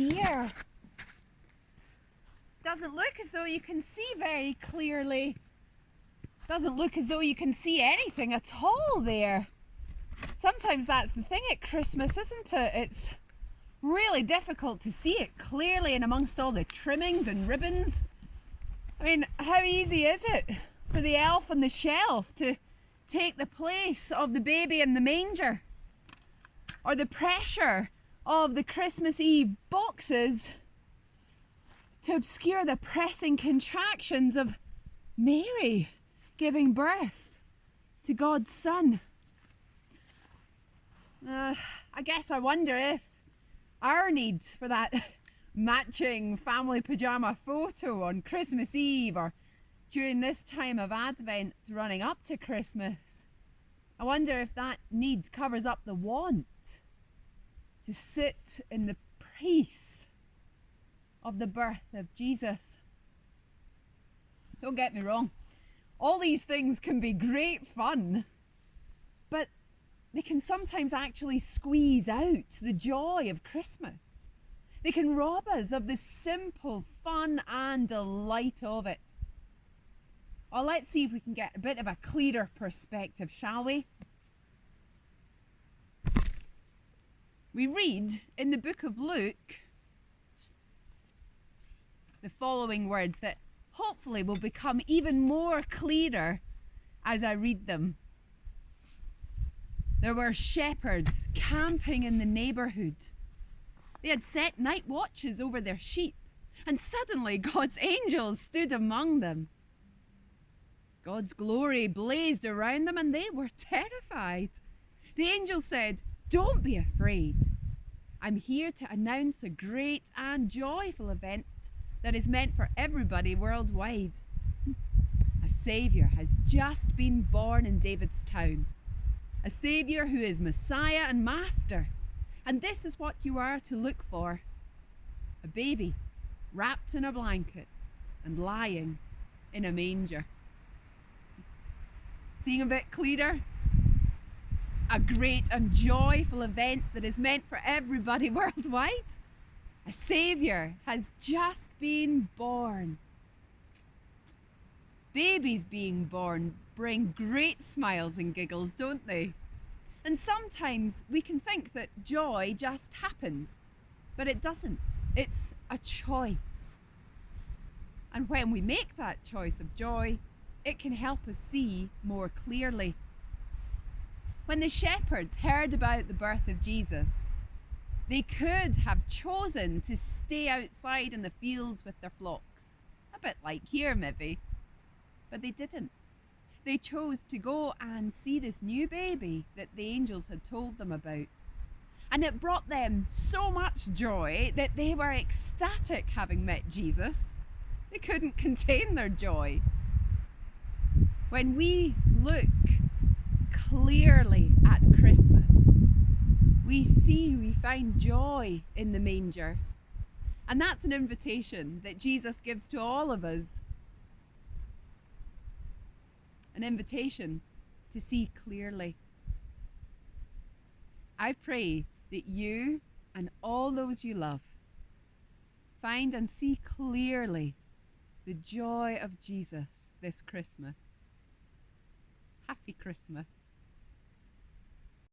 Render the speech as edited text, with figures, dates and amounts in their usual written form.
dear. Doesn't look as though you can see very clearly. Doesn't look as though you can see anything at all there. Sometimes that's the thing at Christmas, isn't it? It's really difficult to see it clearly in amongst all the trimmings and ribbons. I mean, how easy is it for the elf on the shelf to take the place of the baby in the manger? Or the pressure of the Christmas Eve boxes to obscure the pressing contractions of Mary giving birth to God's Son. I guess I wonder if our need for that matching family pyjama photo on Christmas Eve or during this time of Advent running up to Christmas, I wonder if that need covers up the want to sit in the peace of the birth of Jesus. Don't get me wrong, all these things can be great fun, but they can sometimes actually squeeze out the joy of Christmas. They can rob us of the simple fun and delight of it. Well, let's see if we can get a bit of a clearer perspective, shall we? We read in the book of Luke the following words that hopefully will become even more clearer as I read them. There were shepherds camping in the neighborhood. They had set night watches over their sheep, and suddenly God's angels stood among them. God's glory blazed around them, and they were terrified. The angel said, "Don't be afraid. I'm here to announce a great and joyful event that is meant for everybody worldwide. A Saviour has just been born in David's town. A Saviour who is Messiah and Master. And this is what you are to look for. A baby wrapped in a blanket and lying in a manger." Seeing a bit clearer? A great and joyful event that is meant for everybody worldwide. A Saviour has just been born. Babies being born bring great smiles and giggles, don't they? And sometimes we can think that joy just happens, but it doesn't. It's a choice. And when we make that choice of joy, it can help us see more clearly. When the shepherds heard about the birth of Jesus, they could have chosen to stay outside in the fields with their flocks, a bit like here maybe, but they didn't. They chose to go and see this new baby that the angels had told them about. And it brought them so much joy that they were ecstatic having met Jesus. They couldn't contain their joy. When we look clearly at Christmas, we find joy in the manger. And that's an invitation that Jesus gives to all of us. An invitation to see clearly. I pray that you and all those you love find and see clearly the joy of Jesus this Christmas. Happy Christmas.